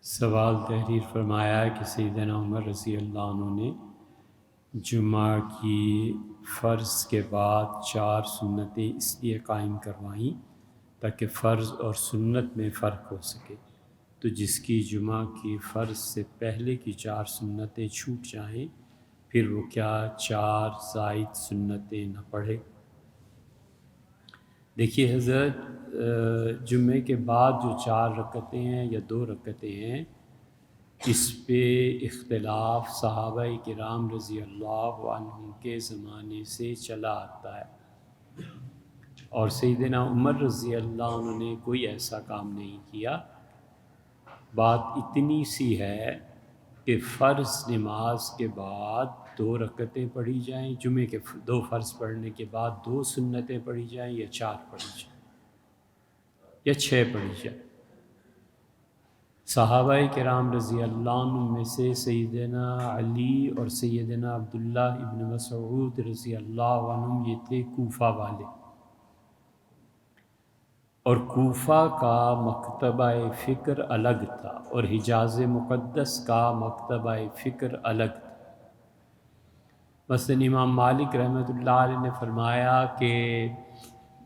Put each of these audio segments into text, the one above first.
سوال تحریر فرمایا کہ سیدنا عمر رضی اللہ عنہ نے جمعہ کی فرض کے بعد 4 سنتیں اس لیے قائم کروائیں تاکہ فرض اور سنت میں فرق ہو سکے، تو جس کی جمعہ کی فرض سے پہلے کی 4 سنتیں چھوٹ جائیں پھر وہ کیا 4 زائد سنتیں نہ پڑھے؟ دیکھیے حضرت، جمعے کے بعد جو 4 رکعتیں ہیں یا 2 رکعتیں ہیں، اس پہ اختلاف صحابہ کرام رضی اللہ عنہم کے زمانے سے چلا آتا ہے، اور سیدنا عمر رضی اللہ عنہ نے کوئی ایسا کام نہیں کیا۔ بات اتنی سی ہے کہ فرض نماز کے بعد 2 رکعتیں پڑھی جائیں، جمعے کے 2 فرض پڑھنے کے بعد 2 سنتیں پڑھی جائیں یا 4 پڑھی جائیں یا 6 پڑھی جائیں۔ صحابہ کرام رضی اللہ عنہ میں سے سیدنا علی اور سیدنا عبداللہ ابن مسعود رضی اللہ عنہم یہ تھے کوفہ والے، اور کوفہ کا مکتبہ فکر الگ تھا اور حجاز مقدس کا مکتبہ فکر الگ تھا۔ مثلا امام مالک رحمۃ اللہ علیہ نے فرمایا کہ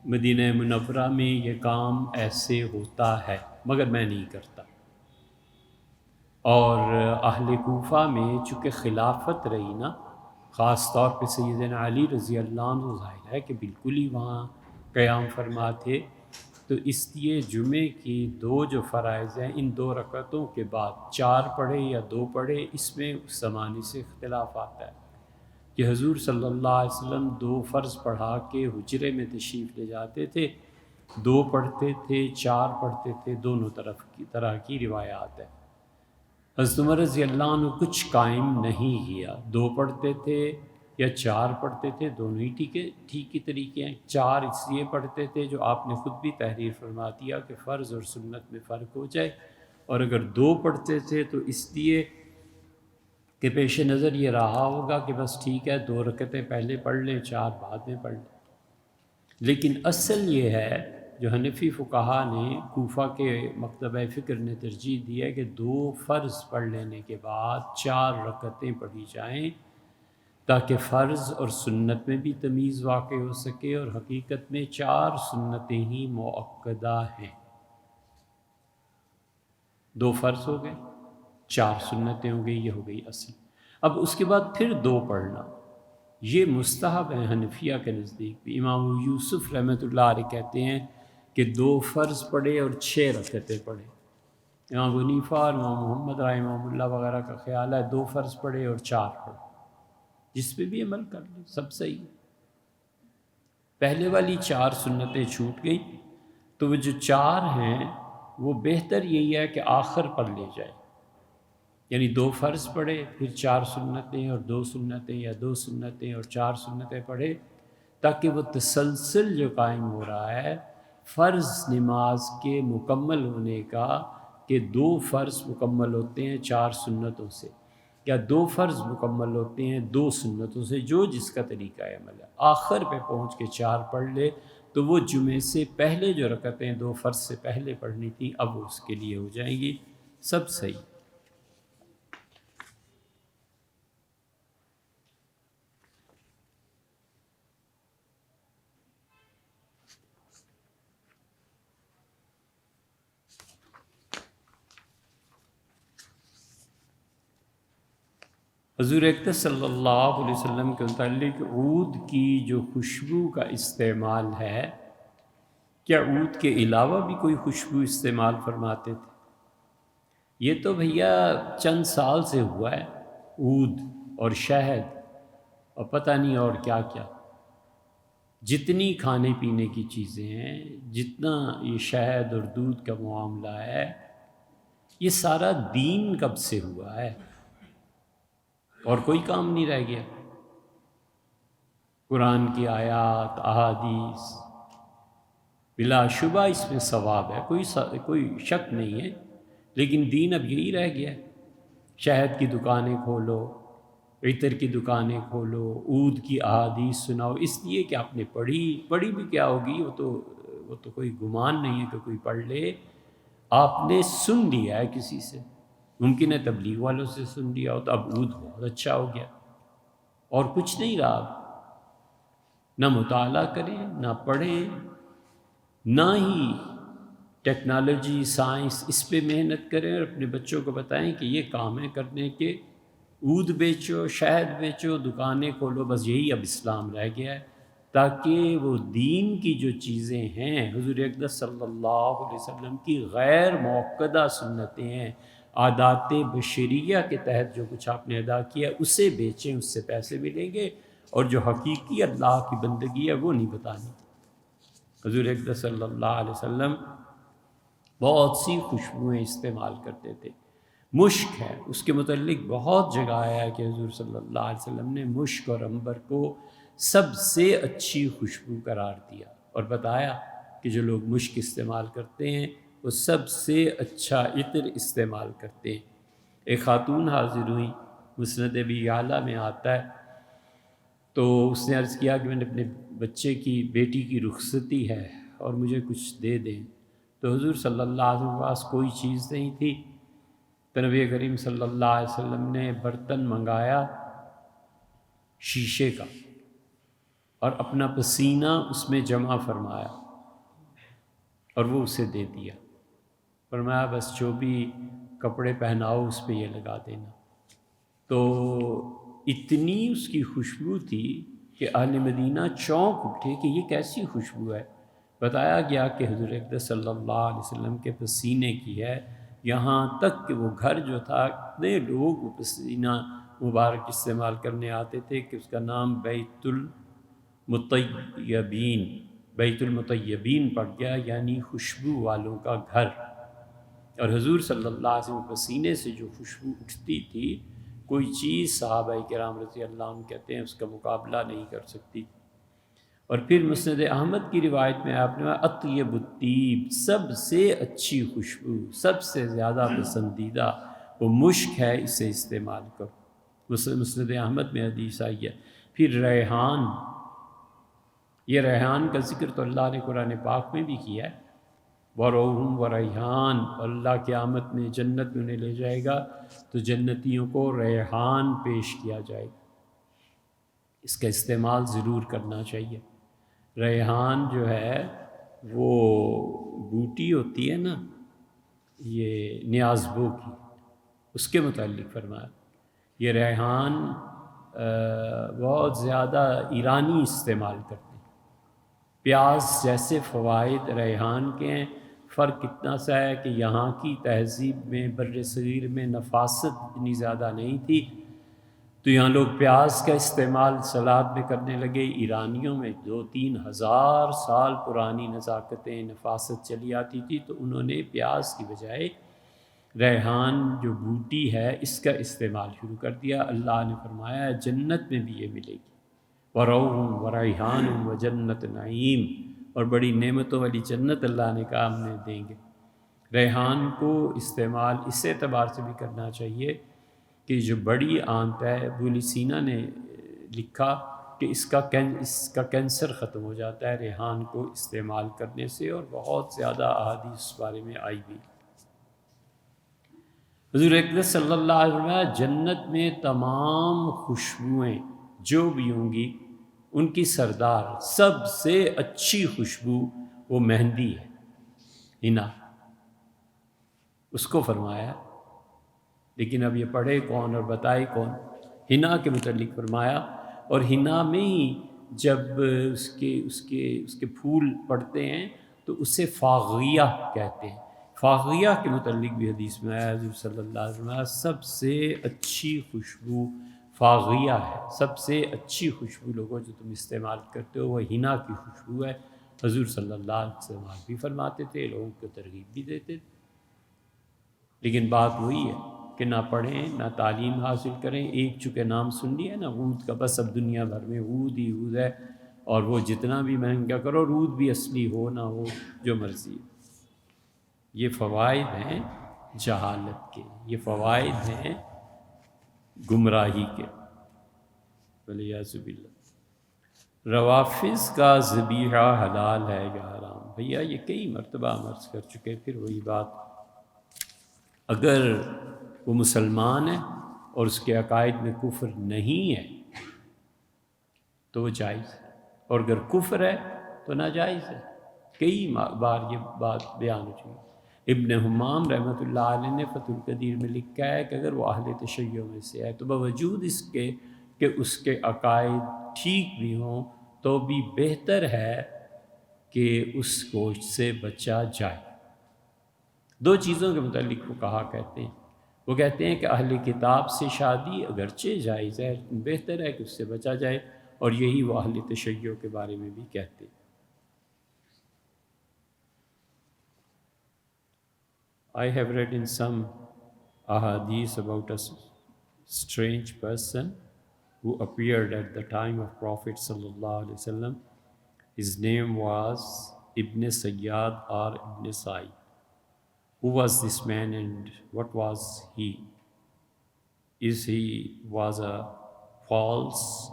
مدینہ منورہ میں یہ کام ایسے ہوتا ہے مگر میں نہیں کرتا، اور اہل کوفہ میں چونکہ خلافت رہی نا، خاص طور پہ سیدنا علی رضی اللہ عنہ، ظاہر ہے کہ بالکل ہی وہاں قیام فرما تھے، تو اس لیے جمعے کی 2 جو فرائض ہیں، ان 2 رکعتوں کے بعد 4 پڑھے یا 2 پڑھے، اس میں اس زمانے سے اختلاف آتا ہے کہ حضور صلی اللہ علیہ وسلم 2 فرض پڑھا کے حجرے میں تشریف لے جاتے تھے، 2 پڑھتے تھے 4 پڑھتے تھے، دونوں طرح کی روایات ہے۔ حضرت عمر رضی اللہ عنہ کچھ قائم نہیں کیا، 2 پڑھتے تھے یا 4 پڑھتے تھے، دونوں ہی ٹھیک ہی طریقے ہیں۔ 4 اس لیے پڑھتے تھے جو آپ نے خود بھی تحریر فرما دیا کہ فرض اور سنت میں فرق ہو جائے، اور اگر 2 پڑھتے تھے تو اس لیے کہ پیش نظر یہ رہا ہوگا کہ بس ٹھیک ہے 2 رکعتیں پہلے پڑھ لیں 4 بعد میں پڑھ لیں۔ لیکن اصل یہ ہے جو حنفی فقہا نے کوفہ کے مکتبہ فکر نے ترجیح دی ہے کہ 2 فرض پڑھ لینے کے بعد 4 رکعتیں پڑھی جائیں تاکہ فرض اور سنت میں بھی تمیز واقع ہو سکے، اور حقیقت میں 4 سنتیں ہی مؤکدہ ہیں۔ 2 فرض ہو گئے، 4 سنتیں ہو گئی، یہ ہو گئی اصل۔ اب اس کے بعد پھر 2 پڑھنا یہ مستحب ہے حنفیہ کے نزدیک بھی۔ امام یوسف رحمۃ اللہ علیہ کہتے ہیں کہ 2 فرض پڑھے اور 6 رکعتیں پڑھے۔ امام حنیفہ اور امام محمد رحمہ اللہ وغیرہ کا خیال ہے 2 فرض پڑھے اور 4 پڑھے، جس پہ بھی عمل کر لیں سب صحیح۔ پہلے والی 4 سنتیں چھوٹ گئیں تو وہ جو 4 ہیں وہ بہتر یہی ہے کہ آخر پر لے جائیں، یعنی 2 فرض پڑھے پھر 4 سنتیں اور 2 سنتیں یا 2 سنتیں اور 4 سنتیں پڑھے، تاکہ وہ تسلسل جو قائم ہو رہا ہے فرض نماز کے مکمل ہونے کا، کہ 2 فرض مکمل ہوتے ہیں 4 سنتوں سے، یا 2 فرض مکمل ہوتے ہیں 2 سنتوں سے، جو جس کا طریقہ عمل ہے، آخر پہ پہنچ کے 4 پڑھ لے تو وہ جمعے سے پہلے جو رکعتیں 2 فرض سے پہلے پڑھنی تھیں اب وہ اس کے لیے ہو جائیں گی، سب صحیح۔ حضور اکرم صلی اللہ علیہ وسلم کے متعلق عود کی جو خوشبو کا استعمال ہے، کیا عود کے علاوہ بھی کوئی خوشبو استعمال فرماتے تھے؟ یہ تو بھیا چند سال سے ہوا ہے، عود اور شہد اور پتہ نہیں اور کیا کیا، جتنی کھانے پینے کی چیزیں ہیں، جتنا یہ شہد اور دودھ کا معاملہ ہے، یہ سارا دین کب سے ہوا ہے، اور کوئی کام نہیں رہ گیا۔ قرآن کی آیات، احادیث، بلا شبہ اس میں ثواب ہے، کوئی شک نہیں ہے، لیکن دین اب یہی رہ گیا ہے۔ شہد کی دکانیں کھولو، عطر کی دکانیں کھولو، عود کی احادیث سناؤ، اس لیے کہ آپ نے پڑھی بھی کیا ہوگی، وہ تو کوئی گمان نہیں ہے کہ کوئی پڑھ لے، آپ نے سن لیا ہے کسی سے، ممکن ہے تبلیغ والوں سے سن لیا ہو تو اب عود بہت اچھا ہو گیا، اور کچھ نہیں رہا، نہ مطالعہ کریں، نہ پڑھیں، نہ ہی ٹیکنالوجی سائنس اس پہ محنت کریں، اور اپنے بچوں کو بتائیں کہ یہ کام ہے کرنے کے، عود بیچو، شہد بیچو، دکانیں کھولو، بس یہی اب اسلام رہ گیا ہے، تاکہ وہ دین کی جو چیزیں ہیں، حضور اقدس صلی اللہ علیہ وسلم کی غیر موقدہ سنتیں ہیں، عادات بشریہ کے تحت جو کچھ آپ نے ادا کیا اسے بیچیں، اس سے پیسے ملیں گے، اور جو حقیقی اللہ کی بندگی ہے وہ نہیں بتانی۔ حضور اقدس صلی اللہ علیہ وسلم بہت سی خوشبوئیں استعمال کرتے تھے، مشک ہے، اس کے متعلق بہت جگہ آیا ہے کہ حضور صلی اللہ علیہ وسلم نے مشک اور عنبر کو سب سے اچھی خوشبو قرار دیا، اور بتایا کہ جو لوگ مشک استعمال کرتے ہیں وہ سب سے اچھا عطر استعمال کرتے ہیں۔ ایک خاتون حاضر ہوئی، مسند ابی یعلیٰ میں آتا ہے، تو اس نے عرض کیا کہ میں نے اپنے بچے کی بیٹی کی رخصتی ہے اور مجھے کچھ دے دیں، تو حضور صلی اللہ علیہ وسلم کے پاس کوئی چیز نہیں تھی، تو نبی کریم صلی اللہ علیہ وسلم نے برتن منگایا شیشے کا، اور اپنا پسینہ اس میں جمع فرمایا اور وہ اسے دے دیا، فرمایا بس جو بھی کپڑے پہناؤ اس پہ یہ لگا دینا۔ تو اتنی اس کی خوشبو تھی کہ اہل مدینہ چونک اٹھے کہ یہ کیسی خوشبو ہے۔ بتایا گیا کہ حضور اقدس صلی اللہ علیہ وسلم کے پسینے کی ہے، یہاں تک کہ وہ گھر جو تھا اتنے لوگ وہ پسینہ مبارک استعمال کرنے آتے تھے کہ اس کا نام بیت المطیبین پڑ گیا، یعنی خوشبو والوں کا گھر۔ اور حضور صلی اللہ علیہ وسلم پسینے سے جو خوشبو اٹھتی تھی، کوئی چیز صحابہ کرام رضی اللہ عنہ کہتے ہیں اس کا مقابلہ نہیں کر سکتی۔ اور پھر مسند احمد کی روایت میں آپ نے اطیب الطیب، سب سے اچھی خوشبو، سب سے زیادہ پسندیدہ وہ مشک ہے، اسے استعمال کرو۔ مسند احمد میں حدیث آئی ہے۔ پھر ریحان، یہ ریحان کا ذکر تو اللہ نے قرآن پاک میں بھی کیا ہے، وَرَوْحٌ وَرَيْحَانٌ، اللہ قیامت میں جنت میں انہیں لے جائے گا تو جنتیوں کو ریحان پیش کیا جائے گا، اس کا استعمال ضرور کرنا چاہیے۔ ریحان جو ہے وہ بوٹی ہوتی ہے نا، یہ نیازبو کی، اس کے متعلق فرمایا یہ ریحان بہت زیادہ ایرانی استعمال کرتے ہیں۔ پیاز جیسے فوائد ریحان کے ہیں، فرق اتنا سا ہے کہ یہاں کی تہذیب میں بر صغیر میں نفاست اتنی زیادہ نہیں تھی، تو یہاں لوگ پیاز کا استعمال سلاد میں کرنے لگے۔ ایرانیوں میں 2-3 ہزار سال پرانی نزاکتیں، نفاست چلی آتی تھی، تو انہوں نے پیاز کی بجائے ریحان جو بوٹی ہے اس کا استعمال شروع کر دیا۔ اللہ نے فرمایا ہے جنت میں بھی یہ ملے گی، وَرَوْحٌ وَرَيْحَانٌ وَجَنَّتُ نَعِيمٍ، اور بڑی نعمتوں والی جنت اللہ نے کہا ہم نے دیں گے۔ ریحان کو استعمال اس اعتبار سے بھی کرنا چاہیے کہ جو بڑی آنت ہے، ابن سینا نے لکھا کہ اس کا کینسر ختم ہو جاتا ہے ریحان کو استعمال کرنے سے، اور بہت زیادہ احادیث اس بارے میں آئی بھی۔ حضور اقدس صلی اللہ علیہ وسلم جنت میں تمام خوشبوئیں جو بھی ہوں گی ان کی سردار سب سے اچھی خوشبو وہ مہندی ہے، حنا، اس کو فرمایا۔ لیکن اب یہ پڑھے کون اور بتائے کون؟ حنا کے متعلق فرمایا، اور حنا میں ہی جب اس کے پھول پڑتے ہیں تو اسے فاغیہ کہتے ہیں۔ فاغیہ کے متعلق بھی حدیث میں آیا، حضور صلی اللہ علیہ وسلم سب سے اچھی خوشبو فاغیہ ہے، سب سے اچھی خوشبو لوگوں جو تم استعمال کرتے ہو وہ حنا کی خوشبو ہے۔ حضور صلی اللہ علیہ وسلم بھی فرماتے تھے، لوگوں کو ترغیب بھی دیتے تھے۔ لیکن بات وہی ہے کہ نہ پڑھیں نہ تعلیم حاصل کریں، ایک چونکہ نام سن لیا نا عود کا، بس اب دنیا بھر میں عود ہی عود ہے، اور وہ جتنا بھی مہنگا کرو، عود بھی اصلی ہو نہ ہو جو مرضی ہے۔ یہ فوائد ہیں جہالت کے، یہ فوائد ہیں گمراہی کے، ولیعوذ باللہ۔ روافظ کا ذبیحہ حلال ہے یا حرام؟ بھیا یہ کئی مرتبہ ہم عرض کر چکے، پھر وہی بات، اگر وہ مسلمان ہے اور اس کے عقائد میں کفر نہیں ہے تو وہ جائز ہے، اور اگر کفر ہے تو ناجائز ہے۔ کئی بار یہ بات بیان ہو چکی۔ ابن حمام رحمۃ اللہ علیہ نے فتح القدیر میں لکھا ہے کہ اگر وہ اہل تشیع میں سے ہے تو باوجود اس کے کہ اس کے عقائد ٹھیک بھی ہوں تو بھی بہتر ہے کہ اس گوشت سے بچا جائے۔ دو چیزوں کے متعلق وہ کہا کہتے ہیں، وہ کہتے ہیں کہ اہل کتاب سے شادی اگرچہ جائز ہے، بہتر ہے کہ اس سے بچا جائے، اور یہی وہ اہل تشیع کے بارے میں بھی کہتے ہیں۔ I have read in some ahadith about a strange person who appeared at the time of Prophet sallallahu alaihi wasallam. His name was Ibn Sayyad or Ibn Sa'id. Who was this man and what was he? He was a false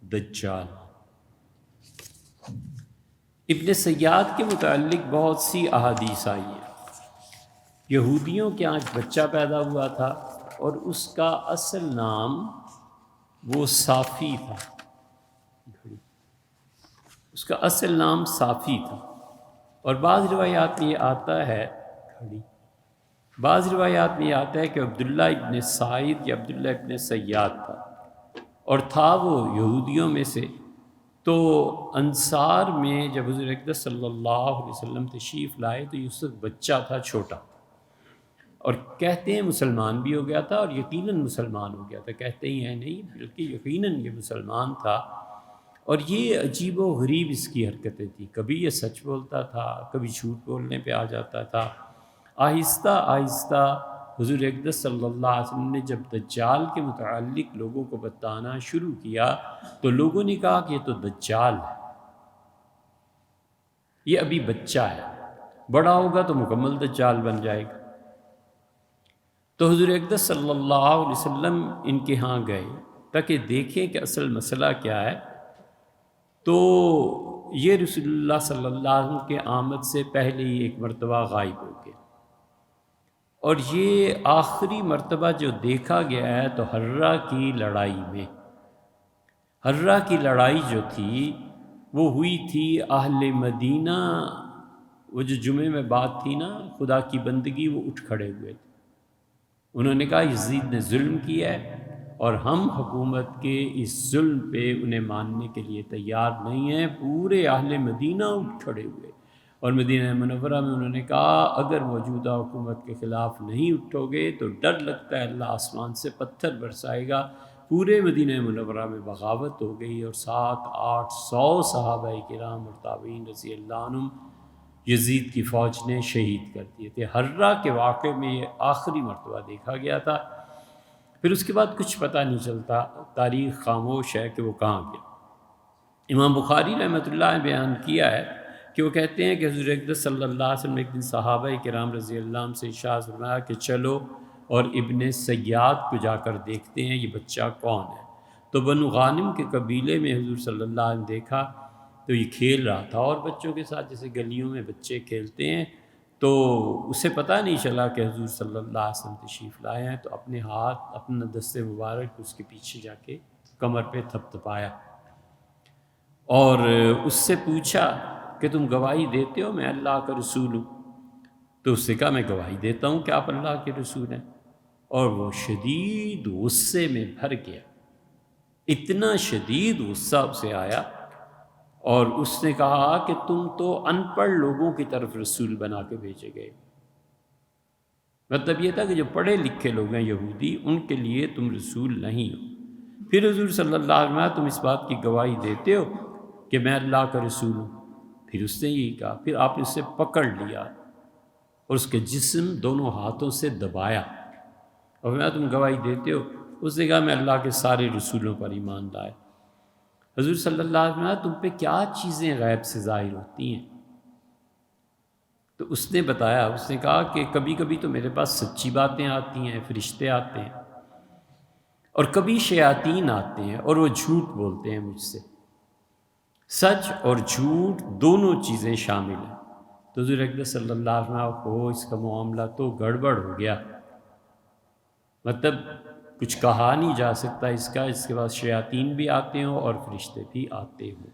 Dajjal. ابن سیاد کے متعلق بہت سی احادیث آئی ہیں۔ یہودیوں کے یہاں ایک بچہ پیدا ہوا تھا اور اس کا اصل نام وہ صافی تھا، اس کا اصل نام صافی تھا، اور بعض روایات میں یہ آتا ہے کہ عبداللہ ابن سعید یا عبداللہ ابن سیاد تھا، اور تھا وہ یہودیوں میں سے۔ تو انصار میں جب حضور اقدس صلی اللہ علیہ وسلم تشریف لائے تو یوسف بچہ تھا چھوٹا، اور کہتے ہیں مسلمان بھی ہو گیا تھا، اور یقیناً مسلمان ہو گیا تھا، کہتے ہی ہیں نہیں بلکہ یقیناً یہ مسلمان تھا۔ اور یہ عجیب و غریب اس کی حرکتیں تھیں، کبھی یہ سچ بولتا تھا، کبھی جھوٹ بولنے پہ آ جاتا تھا۔ آہستہ آہستہ حضور اقدس صلی اللہ علیہ وسلم نے جب دجال کے متعلق لوگوں کو بتانا شروع کیا تو لوگوں نے کہا کہ یہ تو دجال ہے، یہ ابھی بچہ ہے، بڑا ہوگا تو مکمل دجال بن جائے گا۔ تو حضور اقدس صلی اللہ علیہ وسلم ان کے ہاں گئے تاکہ دیکھیں کہ اصل مسئلہ کیا ہے۔ تو یہ رسول اللہ صلی اللہ علیہ وسلم کے آمد سے پہلے ہی ایک مرتبہ غائب ہو گئے، اور یہ آخری مرتبہ جو دیکھا گیا ہے تو حرہ کی لڑائی میں، حرہ کی لڑائی جو تھی وہ ہوئی تھی اہل مدینہ، وہ جو جمعے میں بات تھی نا خدا کی بندگی، وہ اٹھ کھڑے ہوئے تھے، انہوں نے کہا یزید نے ظلم کیا ہے اور ہم حکومت کے اس ظلم پہ انہیں ماننے کے لیے تیار نہیں ہیں۔ پورے اہل مدینہ اٹھ کھڑے ہوئے، اور مدینہ منورہ میں انہوں نے کہا اگر موجودہ حکومت کے خلاف نہیں اٹھو گے تو ڈر لگتا ہے اللہ آسمان سے پتھر برسائے گا۔ پورے مدینہ منورہ میں بغاوت ہو گئی، اور 700-800 صحابہ کرام اور تابعین رضی اللہ عنہم یزید کی فوج نے شہید کر دیے تھے۔ حرہ کے واقعے میں یہ آخری مرتبہ دیکھا گیا تھا، پھر اس کے بعد کچھ پتہ نہیں چلتا، تاریخ خاموش ہے کہ وہ کہاں گیا۔ امام بخاری رحمۃ اللہ نے بیان کیا ہے کہ وہ کہتے ہیں کہ حضور اقدس صلی اللہ علیہ وسلم نے ایک دن صحابہ کرام رضی اللہ عنہ سے ارشاد فرمایا کہ چلو اور ابن سیاد کو جا کر دیکھتے ہیں یہ بچہ کون ہے۔ تو بنو غانم کے قبیلے میں حضور صلی اللہ علیہ وسلم نے دیکھا تو یہ کھیل رہا تھا اور بچوں کے ساتھ جیسے گلیوں میں بچے کھیلتے ہیں، تو اسے پتہ نہیں چلا کہ حضور صلی اللہ علیہ وسلم تشریف لائے ہیں، تو اپنے ہاتھ اپنا دست مبارک اس کے پیچھے جا کے کمر پہ تھپ تھپایا اور اس سے پوچھا کہ تم گواہی دیتے ہو میں اللہ کا رسول ہوں؟ تو اس نے کہا میں گواہی دیتا ہوں کہ آپ اللہ کے رسول ہیں، اور وہ شدید غصے میں بھر گیا، اتنا شدید غصہ اسے آیا، اور اس نے کہا کہ تم تو ان پڑھ لوگوں کی طرف رسول بنا کے بھیجے گئے۔ مطلب یہ تھا کہ جو پڑھے لکھے لوگ ہیں یہودی، ان کے لیے تم رسول نہیں ہو۔ پھر حضور صلی اللہ علیہ وسلم تم اس بات کی گواہی دیتے ہو کہ میں اللہ کا رسول ہوں؟ پھر اس نے یہی کہا، پھر آپ نے اسے پکڑ لیا اور اس کے جسم دونوں ہاتھوں سے دبایا اور میں تم گواہی دیتے ہو؟ اس نے کہا میں اللہ کے سارے رسولوں پر ایمان لائے۔ حضور صلی اللہ علیہ وسلم تم پہ کیا چیزیں غیب سے ظاہر ہوتی ہیں؟ تو اس نے بتایا، اس نے کہا کہ کبھی کبھی تو میرے پاس سچی باتیں آتی ہیں، فرشتے آتے ہیں، اور کبھی شیاطین آتے ہیں اور وہ جھوٹ بولتے ہیں مجھ سے۔ سچ اور جھوٹ دونوں چیزیں شامل ہیں۔ تو حضور اقدس صلی اللہ علیہ وسلم کو اس کا معاملہ تو گڑبڑ ہو گیا، مطلب کچھ کہا نہیں جا سکتا اس کا، اس کے بعد شیاطین بھی آتے ہوں اور فرشتے بھی آتے ہوں۔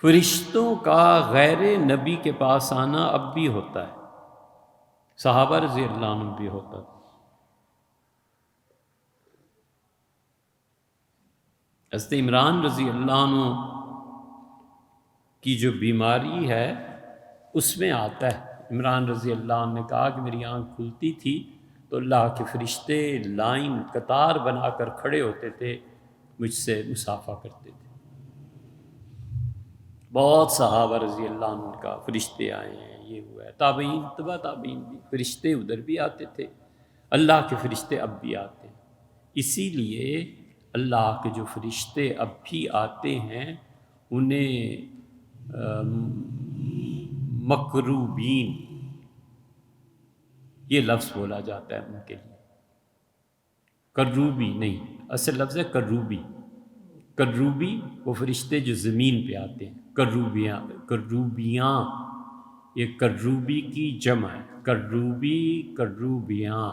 فرشتوں کا غیر نبی کے پاس آنا اب بھی ہوتا ہے، صحابہ رضی اللہ عنہ بھی ہوتا تھا۔ حضرت عمران رضی اللہ عنہ کی جو بیماری ہے اس میں آتا ہے، عمران رضی اللہ عنہ نے کہا کہ میری آنکھ کھلتی تھی تو اللہ کے فرشتے لائن قطار بنا کر کھڑے ہوتے تھے، مجھ سے مصافحہ کرتے تھے۔ بہت صحابہ رضی اللہ عنہ کا فرشتے آئے ہیں، یہ ہوا ہے، تابعین، تبع تابعین بھی، فرشتے ادھر بھی آتے تھے، اللہ کے فرشتے اب بھی آتے ہیں۔ اسی لیے اللہ کے جو فرشتے اب بھی آتے ہیں انہیں مکروبین یہ لفظ بولا جاتا ہے ان کے لیے، کروبی نہیں، اصل لفظ ہے کروبی۔ کروبی وہ فرشتے جو زمین پہ آتے ہیں، کروبیاں یہ کروبی کی جمع ہے، کروبیاں۔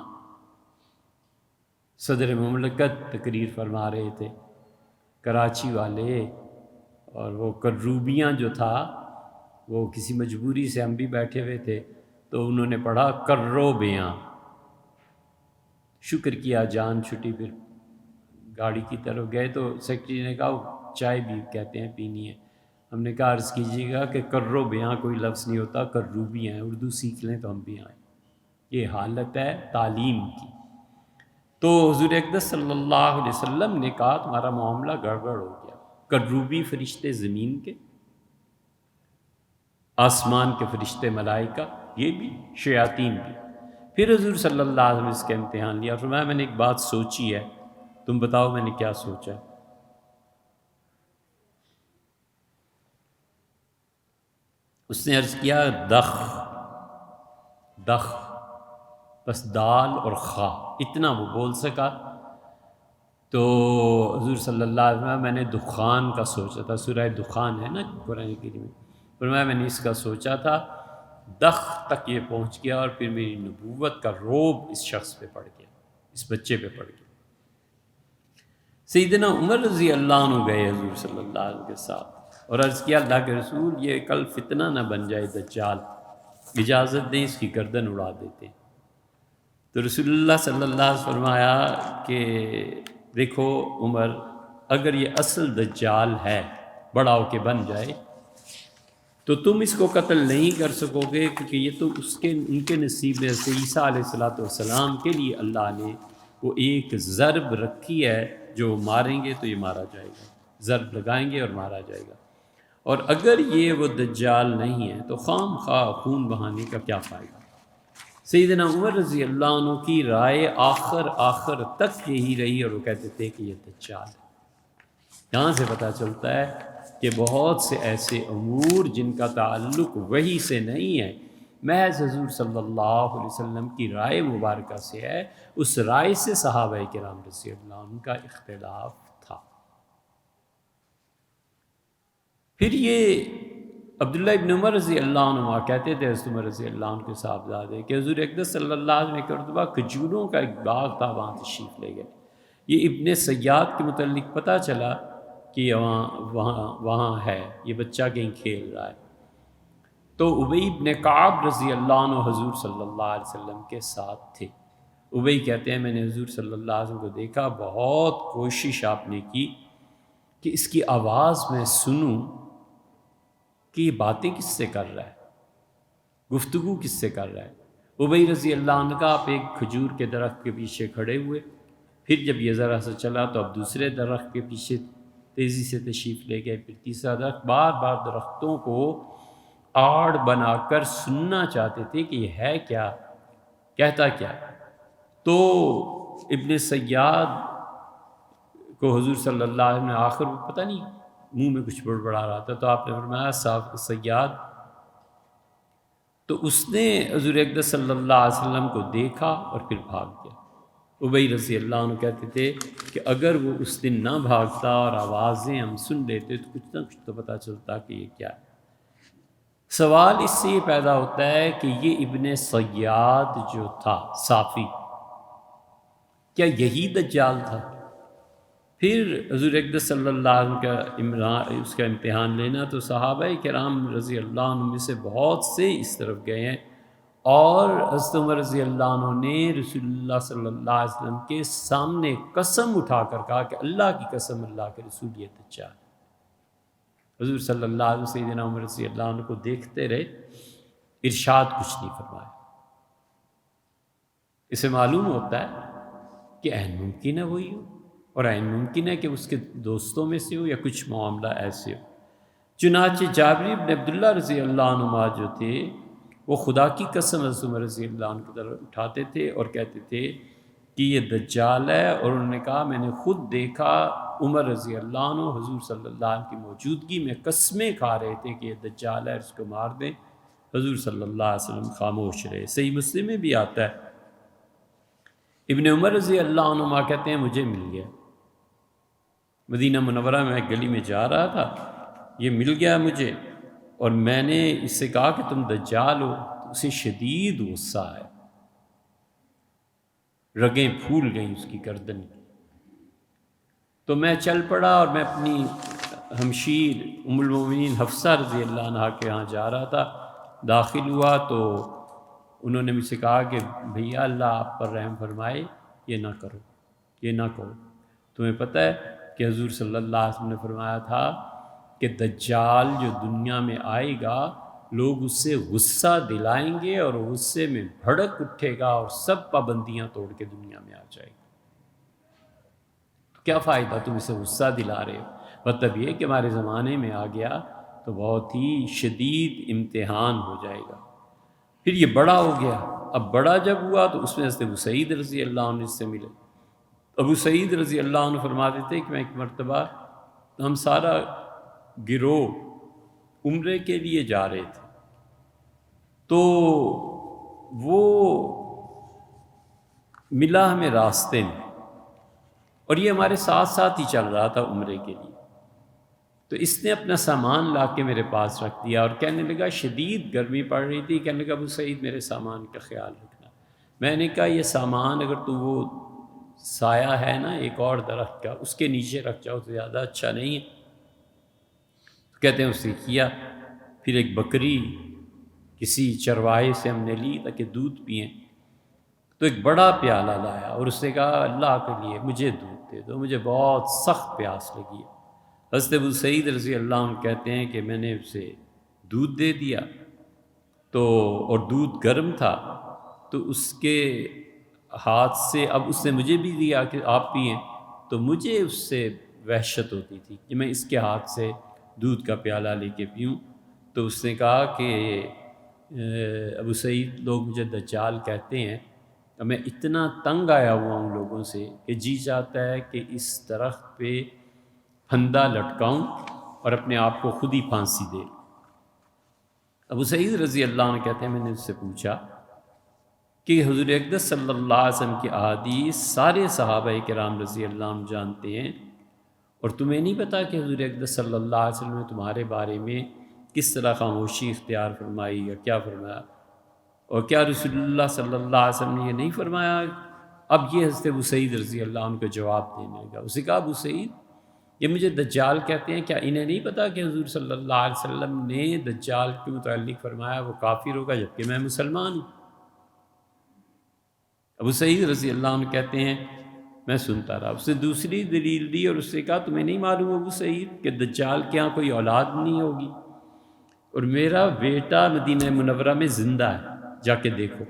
صدر مملکت تقریر فرما رہے تھے کراچی والے، اور وہ کروبیاں جو تھا وہ کسی مجبوری سے ہم بھی بیٹھے ہوئے تھے تو انہوں نے پڑھا کروبیاں، شکر کیا، جان چھٹی، پھر گاڑی کی طرف گئے تو سیکرٹری نے کہا چائے بھی کہتے ہیں پینی ہے، ہم نے کہا عرض کیجیے گا کہ کروبیاں کوئی لفظ نہیں ہوتا، کروبیاں ہیں، اردو سیکھ لیں تو ہم بھی آئیں۔ یہ حالت ہے تعلیم کی۔ تو حضور اقدس صلی اللہ علیہ وسلم نے کہا تمہارا معاملہ گڑبڑ ہو گیا، کروبی فرشتے زمین کے، آسمان کے فرشتے ملائکہ، یہ بھی، شیاطین بھی۔ پھر حضور صلی اللہ علیہ وسلم اس کا امتحان لیا، فرمایا میں نے ایک بات سوچی ہے، تم بتاؤ میں نے کیا سوچا۔ اس نے عرض کیا دخ، بس دال اور خا اتنا وہ بول سکا۔ تو حضور صلی اللہ علیہ وسلم میں نے دخان کا سوچا تھا، سورہ دخان ہے نا قرآن کریم میں، فرمایا میں نے اس کا سوچا تھا، دخ تک یہ پہنچ گیا، اور پھر میری نبوت کا روب اس شخص پہ پڑ گیا، اس بچے پہ پڑ گیا۔ سیدنا عمر رضی اللہ عنہ گئے حضور صلی اللہ علیہ وسلم کے ساتھ اور عرض کیا اللہ کے رسول یہ کل فتنہ نہ بن جائے دجال، اجازت دیں اس کی گردن اڑا دیتے ہیں۔ تو رسول اللہ صلی اللہ علیہ وسلم فرمایا کہ دیکھو عمر، اگر یہ اصل دجال ہے، بڑا ہو کے بن جائے تو تم اس کو قتل نہیں کر سکو گے، کیونکہ یہ تو ان کے نصیب میں سے عیسیٰ علیہ السلام کے لیے اللہ نے وہ ایک ضرب رکھی ہے جو ماریں گے تو یہ مارا جائے گا، ضرب لگائیں گے اور مارا جائے گا۔ اور اگر یہ وہ دجال نہیں ہے تو خام خواہ خون بہانے کا کیا فائدہ۔ سیدنا عمر رضی اللہ عنہ کی رائے آخر تک یہی رہی، اور وہ کہتے تھے کہ یہ دجال ہے۔ یہاں سے پتہ چلتا ہے کہ بہت سے ایسے امور جن کا تعلق وحی سے نہیں ہے، محض حضور صلی اللہ علیہ وسلم کی رائے مبارکہ سے ہے، اس رائے سے صحابہ کرام رضی اللہ عنہ کا اختلاف تھا۔ پھر یہ عبداللہ ابن عمر رضی اللہ عنہ کہتے تھے حضرت عمر رضی اللہ عنہ کے صاحبزادے کہ حضور اقدس صلی اللہ علیہ وسلم ایک مرتبہ کھجوروں کا ایک باغ تھا، وہاں تشریف لے گئے۔ یہ ابن سیاد کے متعلق پتہ چلا کہ یہ وہاں ہے، یہ بچہ کہیں کھیل رہا ہے۔ تو ابی بن کعب رضی اللہ عنہ حضور صلی اللہ علیہ وسلم کے ساتھ تھے۔ ابی کہتے ہیں میں نے حضور صلی اللہ علیہ وسلم کو دیکھا، بہت کوشش آپ نے کی کہ اس کی آواز میں سنوں کہ یہ باتیں کس سے کر رہا ہے، گفتگو کس سے کر رہا ہے۔ ابی رضی اللہ عنہ کا آپ ایک کھجور کے درخت کے پیچھے کھڑے ہوئے، پھر جب یہ ذرا سا چلا تو اب دوسرے درخت کے پیچھے تیزی سے تشریف لے گئے، پھر تیسرا درخت، بار بار درختوں کو آڑ بنا کر سننا چاہتے تھے کہ یہ ہے کیا، کہتا کیا۔ تو ابن سیاد کو حضور صلی اللہ علیہ وسلم نے آخر پتہ نہیں منہ میں کچھ بڑبڑا رہا تھا، تو آپ نے فرمایا صاحب سیاد، تو اس نے حضور اقدس صلی اللہ علیہ وسلم کو دیکھا اور پھر بھاگ گیا۔ ابی رضی اللہ عنہ کہتے تھے کہ اگر وہ اس دن نہ بھاگتا اور آوازیں ہم سن لیتے تو کچھ نہ کچھ تو پتہ چلتا کہ یہ کیا ہے۔ سوال اس سے یہ پیدا ہوتا ہے کہ یہ ابن سیاد جو تھا صافی، کیا یہی دجال تھا؟ پھر حضور اقدس صلی اللہ علیہ وسلم کا اس کا امتحان لینا، تو صحابہ کرام رضی اللہ عنہ میں سے بہت سے اس طرف گئے ہیں، اور حضرت عمر رضی اللہ عنہ نے رسول اللہ صلی اللہ علیہ وسلم کے سامنے قسم اٹھا کر کہا کہ اللہ کی قسم، اللہ کے رسول، یہ دجال۔ حضور صلی اللہ علیہ وسلم سیدنا عمر رضی اللہ عنہ کو دیکھتے رہے، ارشاد کچھ نہیں فرمایا۔ اسے معلوم ہوتا ہے کہ عین ممکن ہے وہی ہو، اور عین ممکن ہے کہ اس کے دوستوں میں سے ہو یا کچھ معاملہ ایسے ہو۔ چنانچہ جابر بن عبداللہ رضی اللہ عنہ جو تھے، وہ خدا کی قسم حضرت عمر رضی اللہ عنہ کی طرف اٹھاتے تھے اور کہتے تھے کہ یہ دجال ہے، اور انہوں نے کہا میں نے خود دیکھا عمر رضی اللہ عنہ حضور صلی اللہ علیہ وسلم کی موجودگی میں قسمیں کھا رہے تھے کہ یہ دجال ہے، اس کو مار دیں۔ حضور صلی اللہ علیہ وسلم خاموش رہے۔ صحیح مسلم میں بھی آتا ہے، ابن عمر رضی اللہ عنہ کہتے ہیں مجھے مل گیا، مدینہ منورہ میں گلی میں جا رہا تھا، یہ مل گیا مجھے، اور میں نے اس سے کہا کہ تم دجال ہو، تو اسے شدید غصہ آیا، رگیں پھول گئیں اس کی گردن کی۔ تو میں چل پڑا اور میں اپنی ہمشیر ام المومنین حفصہ رضی اللہ عنہا کے ہاں جا رہا تھا، داخل ہوا تو انہوں نے مجھ سے کہا کہ بھیا اللہ آپ پر رحم فرمائے، یہ نہ کرو، یہ نہ کہو۔ تمہیں پتہ ہے کہ حضور صلی اللہ علیہ وسلم نے فرمایا تھا کہ دجال جو دنیا میں آئے گا، لوگ اس سے غصہ دلائیں گے اور غصے میں بھڑک اٹھے گا اور سب پابندیاں توڑ کے دنیا میں آ جائے گا۔ تو کیا فائدہ تم اسے غصہ دلا رہے ہو؟ مطلب یہ کہ ہمارے زمانے میں آ گیا تو بہت ہی شدید امتحان ہو جائے گا۔ پھر یہ بڑا ہو گیا، اب بڑا جب ہوا تو اس میں حضرت ابو سعید رضی اللہ عنہ سے ملے۔ ابو سعید رضی اللہ عنہ فرماتے تھے کہ میں ایک مرتبہ، ہم سارا گروہ عمرے کے لیے جا رہے تھے، تو وہ ملا ہمیں راستے میں، اور یہ ہمارے ساتھ ساتھ ہی چل رہا تھا عمرے کے لیے۔ تو اس نے اپنا سامان لا کے میرے پاس رکھ دیا اور کہنے لگا، شدید گرمی پڑ رہی تھی، کہنے لگا ابو سعید میرے سامان کا خیال رکھنا۔ میں نے کہا یہ سامان اگر تو وہ سایہ ہے نا ایک اور درخت کا، اس کے نیچے رکھ جاؤ تو زیادہ اچھا نہیں ہے۔ تو کہتے ہیں اس نے کیا۔ پھر ایک بکری کسی چرواہے سے ہم نے لی تاکہ دودھ پئیں، تو ایک بڑا پیالہ لایا اور اس نے کہا اللہ کے لیے مجھے دودھ دے دو، مجھے بہت سخت پیاس لگی ہے۔ حضرت ابو سعید رضی اللہ عنہ کہتے ہیں کہ میں نے اسے دودھ دے دیا، تو اور دودھ گرم تھا، تو اس کے ہاتھ سے، اب اس نے مجھے بھی دیا کہ آپ پئیں، تو مجھے اس سے وحشت ہوتی تھی کہ میں اس کے ہاتھ سے دودھ کا پیالہ لے کے پیوں۔ تو اس نے کہا کہ ابو سعید لوگ مجھے دجال کہتے ہیں، میں اتنا تنگ آیا ہوا ہوں لوگوں سے کہ جی چاہتا ہے کہ اس درخت پہ پھندا لٹکاؤں اور اپنے آپ کو خود ہی پھانسی دے۔ ابو سعید رضی اللہ عنہ کہتے ہیں میں نے اس سے پوچھا کہ حضور اقدس صلی اللہ علیہ وسلم کی احادیث سارے صحابہ کرام رضی اللہ عنہ جانتے ہیں، اور تمہیں نہیں پتہ کہ حضور اقدس صلی اللہ علیہ وسلم نے تمہارے بارے میں کس طرح خاموشی اختیار فرمائی یا کیا فرمایا؟ اور کیا رسول اللہ صلی اللہ علیہ وسلم نے یہ نہیں فرمایا؟ اب یہ حضرت ابو سعید رضی اللہ عنہ کو جواب دینے لگا۔ اسے کہا ابو سعید یہ مجھے دجال کہتے ہیں، کیا انہیں نہیں پتہ کہ حضور صلی اللہ علیہ وسلم نے دجال کے متعلق فرمایا وہ کافر ہوگا جبکہ میں مسلمان ہوں؟ ابو سعید رضی اللہ عنہ کہتے ہیں میں سنتا رہا۔ اس نے دوسری دلیل دی اور اس نے کہا تمہیں نہیں معلوم ابو سعید کہ دجال کے یہاں کوئی اولاد نہیں ہوگی، اور میرا بیٹا مدینہ منورہ میں زندہ ہے، جا کے دیکھو۔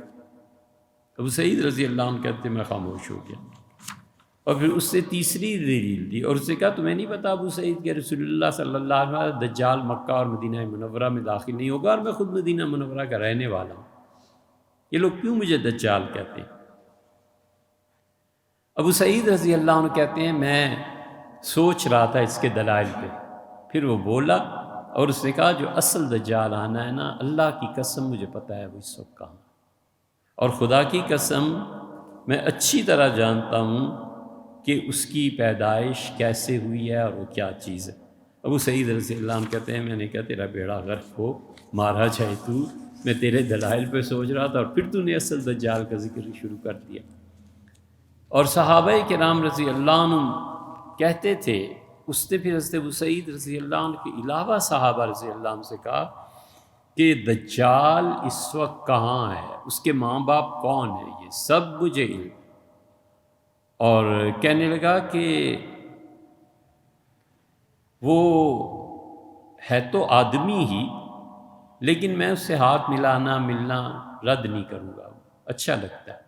ابو سعید رضی اللہ عنہ کہتے ہیں میں خاموش ہو گیا، اور پھر اس سے تیسری دلیل دی اور اس نے کہا تمہیں نہیں پتہ ابو سعید کہ رسول اللہ صلی اللہ علیہ وسلم دجال مکہ اور مدینہ منورہ میں داخل نہیں ہوگا، اور میں خود مدینہ منورہ کا رہنے والا ہوں، یہ لوگ کیوں مجھے دجال کہتے ہیں؟ ابو سعید رضی اللہ عنہ کہتے ہیں میں سوچ رہا تھا اس کے دلائل پہ، پھر وہ بولا اور اس نے کہا جو اصل دجال آنا ہے نا، اللہ کی قسم مجھے پتہ ہے وہ اس وقت کہاں، اور خدا کی قسم میں اچھی طرح جانتا ہوں کہ اس کی پیدائش کیسے ہوئی ہے اور وہ کیا چیز ہے۔ ابو سعید رضی اللہ عنہ کہتے ہیں میں نے کہا تیرا بیڑا غرق ہو، مارا جائے تو، میں تیرے دلائل پہ سوچ رہا تھا اور پھر تو نے اصل دجال کا ذکر شروع کر دیا۔ اور صحابہ کرام رضی اللہ عنہ کہتے تھے، اس نے پھر حضرت ابو سعید رضی اللہ عنہ کے علاوہ صحابہ رضی اللہ عنہ سے کہا کہ دجال اس وقت کہاں ہے، اس کے ماں باپ کون ہیں، یہ سب مجھے علم۔ اور کہنے لگا کہ وہ ہے تو آدمی ہی، لیکن میں اس سے ہاتھ ملنا رد نہیں کروں گا، اچھا لگتا ہے۔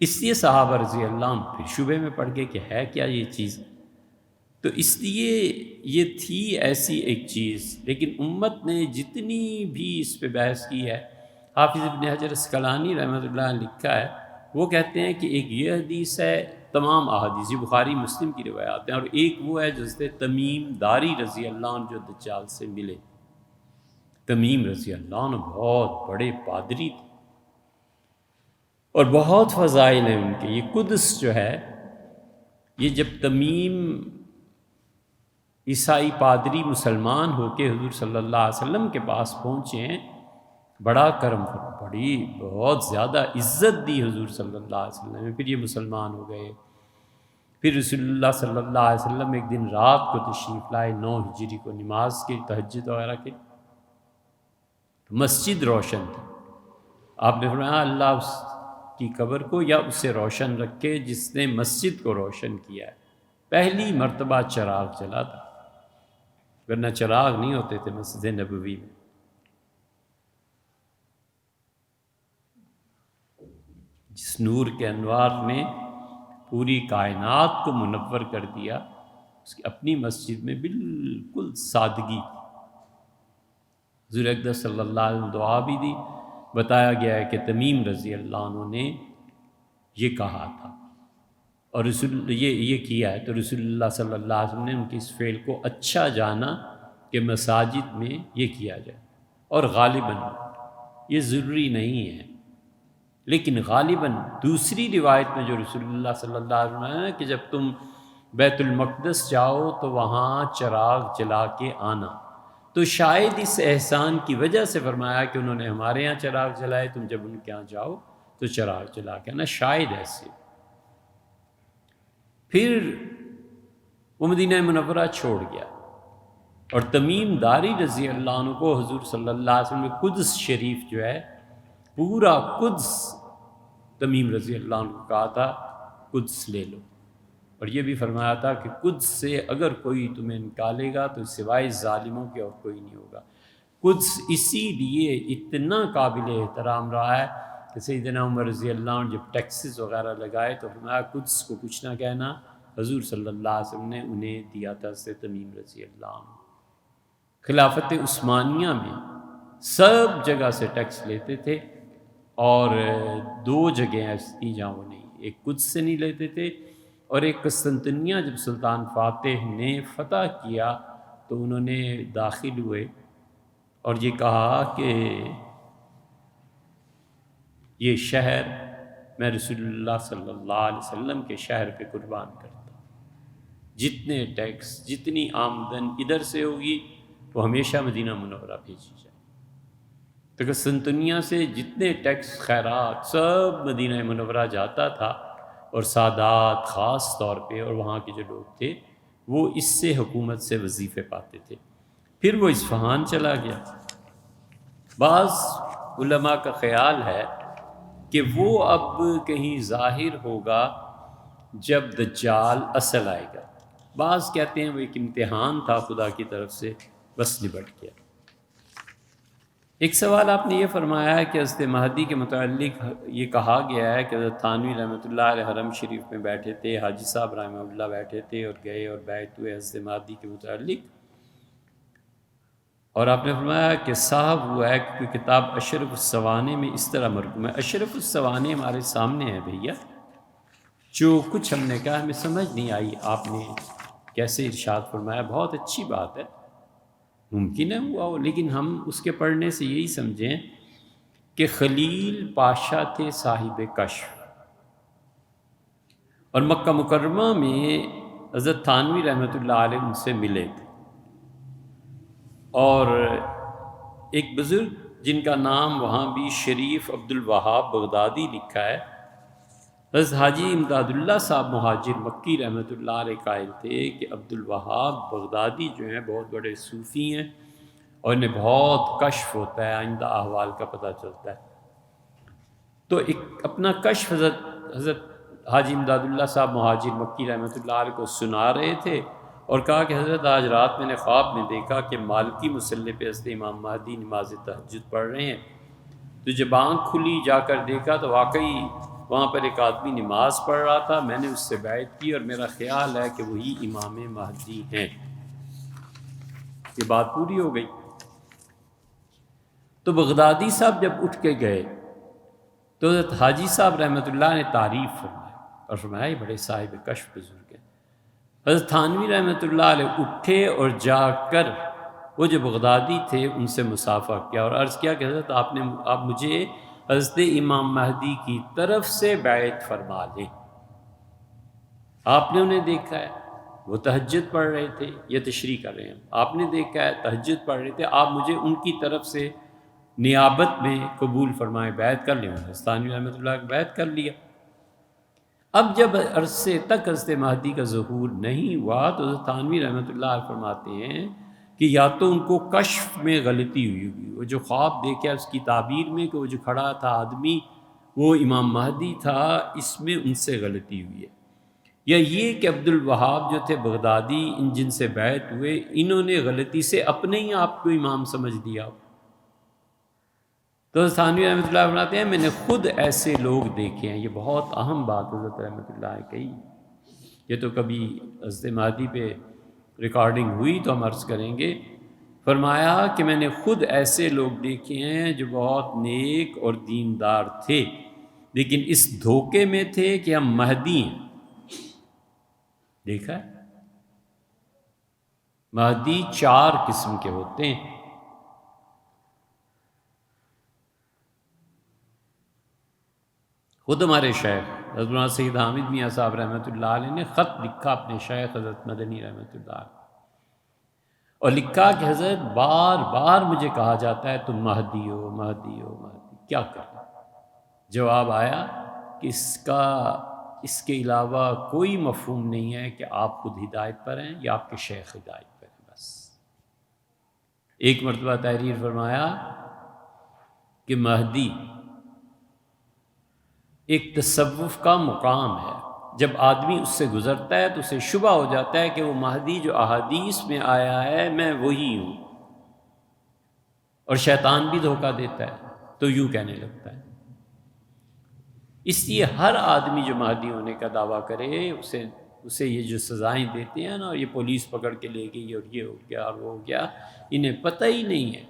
اس لیے صحابہ رضی اللہ عنہ پھر شبہ میں پڑ گئے کہ ہے کیا یہ چیز، تو اس لیے یہ تھی ایسی ایک چیز۔ لیکن امت نے جتنی بھی اس پہ بحث کی ہے، حافظ ابن حجر اسقلانی رحمۃ اللہ علیہ لکھا ہے، وہ کہتے ہیں کہ ایک یہ حدیث ہے، تمام احادیث یہ بخاری مسلم کی روایات ہیں، اور ایک وہ ہے جو حضرت تمیم داری رضی اللہ عنہ جو دجال سے ملے۔ تمیم رضی اللہ عنہ بہت بڑے پادری تھے اور بہت فضائل ہیں ان کے۔ یہ قدس جو ہے، یہ جب تمیم عیسائی پادری مسلمان ہو کے حضور صلی اللہ علیہ وسلم کے پاس پہنچے ہیں، بڑا کرم بڑی بہت زیادہ عزت دی حضور صلی اللہ علیہ وسلم نے، پھر یہ مسلمان ہو گئے۔ پھر رسول اللہ صلی اللہ علیہ وسلم ایک دن رات کو تشریف لائے 9 ہجری کو، نماز کے تہجد وغیرہ کے، مسجد روشن تھی۔ آپ نے فرمایا اللہ اس کی قبر کو یا اسے روشن رکھے جس نے مسجد کو روشن کیا ہے۔ پہلی مرتبہ چراغ جلا تھا، ورنہ چراغ نہیں ہوتے تھے مسجد نبوی میں۔ جس نور کے انوار نے پوری کائنات کو منور کر دیا، اس کی اپنی مسجد میں بالکل سادگی۔ حضور اقدس صلی اللہ علیہ وسلم دعا بھی دی، بتایا گیا ہے کہ تمیم رضی اللہ عنہ نے یہ کہا تھا اور یہ کیا ہے، تو رسول اللہ صلی اللہ علیہ وسلم نے ان کے اس فعل کو اچھا جانا کہ مساجد میں یہ کیا جائے۔ اور غالباً یہ ضروری نہیں ہے، لیکن غالباً دوسری روایت میں جو رسول اللہ صلی اللہ علیہ وسلم ہے کہ جب تم بیت المقدس جاؤ تو وہاں چراغ جلا کے آنا، تو شاید اس احسان کی وجہ سے فرمایا کہ انہوں نے ہمارے یہاں چراغ جلائے، تم جب ان کے یہاں جاؤ تو چراغ جلا کے آنا، شاید ایسے۔ پھر وہ مدینہ منورہ چھوڑ گیا اور تمیم داری رضی اللہ عنہ کو حضور صلی اللہ علیہ وسلم نے قدس شریف جو ہے، پورا قدس تمیم رضی اللہ عنہ کو کہا تھا قدس لے لو، اور یہ بھی فرمایا تھا کہ قدس سے اگر کوئی تمہیں نکالے گا تو سوائے ظالموں کے اور کوئی نہیں ہوگا۔ قدس اسی لیے اتنا قابل احترام رہا ہے کہ سیدنا عمر رضی اللہ عنہ جب ٹیکسز وغیرہ لگائے تو فرمایا قدس کو کچھ نہ کہنا، حضور صلی اللہ علیہ وسلم نے انہیں دیا تھا سے تمیم رضی اللہ عنہ۔ خلافت عثمانیہ میں سب جگہ سے ٹیکس لیتے تھے، اور 2 جگہیں ایسی تھیں جہاں وہ نہیں، ایک قدس سے نہیں لیتے تھے، اور ایک قسطنطنیہ جب سلطان فاتح نے فتح کیا تو انہوں نے داخل ہوئے اور یہ کہا کہ یہ شہر میں رسول اللہ صلی اللہ علیہ وسلم کے شہر پہ قربان کرتا ہوں، جتنے ٹیکس جتنی آمدن ادھر سے ہوگی وہ ہمیشہ مدینہ منورہ بھیجی جائے۔ تو قسطنطنیہ سے جتنے ٹیکس خیرات سب مدینہ منورہ جاتا تھا، اور سادات خاص طور پہ اور وہاں کے جو لوگ تھے وہ اس سے حکومت سے وظیفے پاتے تھے۔ پھر وہ اصفہان چلا گیا۔ بعض علماء کا خیال ہے کہ وہ اب کہیں ظاہر ہوگا جب دجال اصل آئے گا، بعض کہتے ہیں وہ ایک امتحان تھا خدا کی طرف سے، بس نبٹ گیا۔ ایک سوال آپ نے یہ فرمایا ہے کہ حضرت مہدی کے متعلق یہ کہا گیا ہے کہ حضرت تھانوی رحمۃ اللہ علیہ حرم شریف میں بیٹھے تھے، حاجی صاحب رحمہ اللہ بیٹھے تھے اور گئے اور بیعت ہوئے حضرت مہدی کے متعلق، اور آپ نے فرمایا کہ صاحب ہوا ہے کہ کوئی کتاب اشرف السوانے میں اس طرح مرقوم ہے۔ اشرف السوانے ہمارے سامنے ہے بھیا، جو کچھ ہم نے کہا ہمیں سمجھ نہیں آئی آپ نے کیسے ارشاد فرمایا، بہت اچھی بات ہے، ممکن ہے ہوا ہو، لیکن ہم اس کے پڑھنے سے یہی سمجھیں کہ خلیل پاشا تھے صاحب کشف، اور مکہ مکرمہ میں حضرت تھانوی رحمۃ اللہ علیہ ان سے ملے تھے، اور ایک بزرگ جن کا نام وہاں بھی شریف عبد الوہاب بغدادی لکھا ہے، حضرت حاجی امداد اللہ صاحب مہاجر مکی رحمۃ اللہ علیہ قائل تھے کہ عبد الوہاب بغدادی جو ہیں بہت بڑے صوفی ہیں اور انہیں بہت کشف ہوتا ہے، آئندہ احوال کا پتہ چلتا ہے۔ تو ایک اپنا کشف حضرت حاجی امداد اللہ صاحب مہاجر مکی رحمۃ اللہ علیہ کو سنا رہے تھے اور کہا کہ حضرت آج رات میں نے خواب میں دیکھا کہ مالکی مصلی پہ حضرت امام مہدی نماز تہجد پڑھ رہے ہیں، تو جب آنکھ کھلی جا کر دیکھا تو واقعی وہاں پر ایک آدمی نماز پڑھ رہا تھا، میں نے اس سے بیعت کی اور میرا خیال ہے کہ وہی امام مہدی ہیں۔ یہ بات پوری ہو گئی۔ تو بغدادی صاحب جب اٹھ کے گئے تو حضرت حاجی صاحب رحمۃ اللہ نے تعریف فرمائی اور فرمایا یہ بڑے صاحب کشف بزرگ ہیں۔ حضرت تھانوی رحمۃ اللہ علیہ اٹھے اور جا کر وہ جو بغدادی تھے ان سے مصافحہ کیا اور عرض کیا کہ حضرت آپ مجھے حضرت امام مہدی کی طرف سے بیعت فرما لیں۔ آپ نے انہیں دیکھا ہے وہ تہجد پڑھ رہے تھے، یہ تشریح کر رہے ہیں، آپ نے دیکھا ہے تہجد پڑھ رہے تھے، آپ مجھے ان کی طرف سے نیابت میں قبول فرمائیں، بیعت کر لیں۔ ثانوی رحمۃ اللہ کی بیعت کر لیا۔ اب جب عرصے تک حضرت مہدی کا ظہور نہیں ہوا تو حضرت ثانوی رحمۃ اللہ علیہ فرماتے ہیں کہ یا تو ان کو کشف میں غلطی ہوئی ہوگی، وہ جو خواب دیکھا اس کی تعبیر میں کہ وہ جو کھڑا تھا آدمی وہ امام مہدی تھا، اس میں ان سے غلطی ہوئی ہے، یا یہ کہ عبد الوہاب جو تھے بغدادی ان جن سے بیعت ہوئے انہوں نے غلطی سے اپنے ہی آپ کو امام سمجھ دیا۔ تو ثانوی رحمۃ اللہ فرماتے ہیں میں نے خود ایسے لوگ دیکھے ہیں۔ یہ بہت اہم بات حضرت رحمۃ اللہ نے کہی، یہ تو کبھی حضرت مہدی پہ ریکارڈنگ ہوئی تو ہم عرض کریں گے۔ فرمایا کہ میں نے خود ایسے لوگ دیکھے ہیں جو بہت نیک اور دیندار تھے لیکن اس دھوکے میں تھے کہ ہم مہدی ہیں۔ دیکھا ہے مہدی 4 قسم کے ہوتے ہیں۔ خود ہمارے شیخ حضرت مولانا سید حامد میاں صاحب رحمۃ اللہ علیہ نے خط لکھا اپنے شیخ حضرت مدنی رحمۃ اللہ علیہ اور لکھا کہ حضرت بار بار مجھے کہا جاتا ہے تم مہدی ہو مہدی ہو مہدی، کیا کریں؟ جواب آیا کہ اس کے علاوہ کوئی مفہوم نہیں ہے کہ آپ خود ہدایت پر ہیں یا آپ کے شیخ ہدایت پر ہیں۔ بس ایک مرتبہ تحریر فرمایا کہ مہدی ایک تصوف کا مقام ہے، جب آدمی اس سے گزرتا ہے تو اسے شبہ ہو جاتا ہے کہ وہ مہدی جو احادیث میں آیا ہے میں وہی ہوں، اور شیطان بھی دھوکہ دیتا ہے تو یوں کہنے لگتا ہے۔ اس لیے ہر آدمی جو مہدی ہونے کا دعویٰ کرے اسے یہ جو سزائیں دیتے ہیں نا، یہ پولیس پکڑ کے لے گئی اور یہ ہو گیا اور وہ ہو گیا، انہیں پتہ ہی نہیں ہے،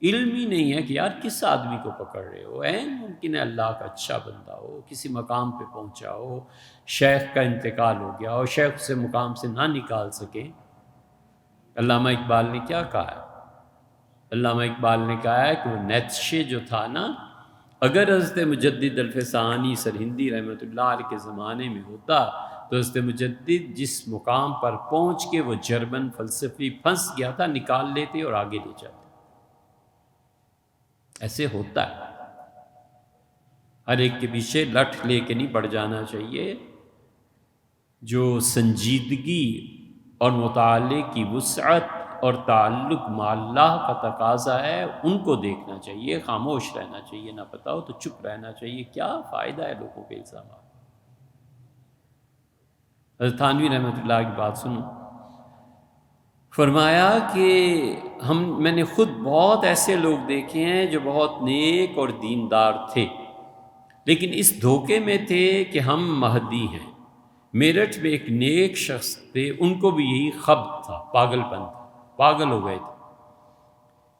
علم ہی نہیں ہے کہ یار کس آدمی کو پکڑ رہے ہو۔ ممکن ہے اللہ کا اچھا بندہ ہو، کسی مقام پہ پہنچا ہو، شیخ کا انتقال ہو گیا ہو، شیخ اسے مقام سے نہ نکال سکے۔ علامہ اقبال نے کیا کہا ہے؟ علامہ اقبال نے کہا ہے کہ وہ نیتشے جو تھا نا، اگر حضرت مجدد الفسانی سرہندی رحمۃ اللہ علیہ کے زمانے میں ہوتا تو حضرت مجدد جس مقام پر پہنچ کے وہ جرمن فلسفی پھنس گیا تھا نکال لیتے اور آگے لے جاتے۔ ایسے ہوتا ہے، ہر ایک کے پیچھے لٹھ لے کے نہیں پڑ جانا چاہیے۔ جو سنجیدگی اور مطالعے کی وسعت اور تعلق مع اللہ کا تقاضا ہے ان کو دیکھنا چاہیے، خاموش رہنا چاہیے، نہ پتہ ہو تو چپ رہنا چاہیے۔ کیا فائدہ ہے لوگوں کے الزامات؟ حضرت تھانوی رحمۃ اللہ کی بات سنو، فرمایا کہ میں نے خود بہت ایسے لوگ دیکھے ہیں جو بہت نیک اور دیندار تھے لیکن اس دھوکے میں تھے کہ ہم مہدی ہیں۔ میرٹھ میں ایک نیک شخص تھے، ان کو بھی یہی خبط تھا، پاگل پن تھا، پاگل ہو گئے تھے۔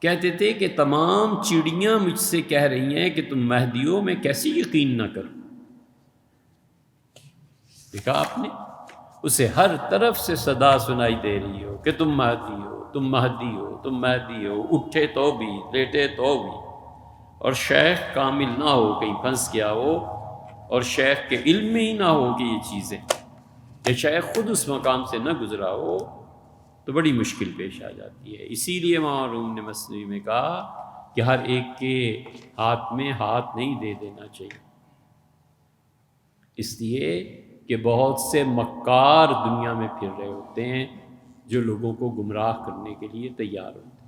کہتے تھے کہ تمام چڑیاں مجھ سے کہہ رہی ہیں کہ تم مہدی ہو، میں کیسے یقین نہ کروں؟ دیکھا آپ نے، اسے ہر طرف سے صدا سنائی دے رہی ہو کہ تم مہدی ہو، تم مہدی ہو، تم مہدی ہو، اٹھے تو بھی، لیٹے تو بھی، اور شیخ کامل نہ ہو، کہیں پھنس گیا ہو اور شیخ کے علم میں ہی نہ ہو کہ یہ چیزیں، کہ شیخ خود اس مقام سے نہ گزرا ہو تو بڑی مشکل پیش آ جاتی ہے۔ اسی لیے مولانا روم نے مثنوی میں کہا کہ ہر ایک کے ہاتھ میں ہاتھ نہیں دے دینا چاہیے۔ اس لیے کہ بہت سے مکار دنیا میں پھر رہے ہوتے ہیں جو لوگوں کو گمراہ کرنے کے لیے تیار ہوتے ہیں۔